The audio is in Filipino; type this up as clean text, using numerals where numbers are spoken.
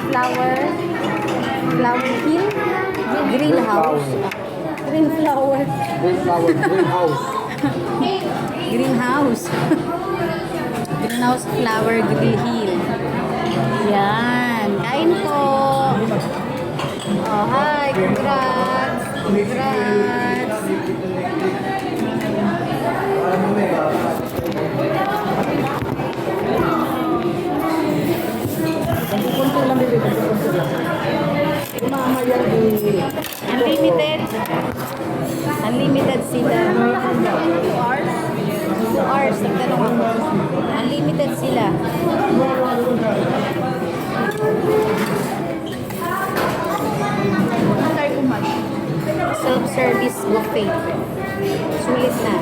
flower hill, greenhouse. Green flower. Greenhouse. Greenhouse. Greenhouse flower grill hill. Yan. Kain po. Oh, hi. Congrats. Congrats. Punto lang dito. Punto lang. Mama yan Unlimited. Unlimited sila. 2 hours? 2 hours. Nagtanong ako. Unlimited sila. Self-service buffet. Sulit na.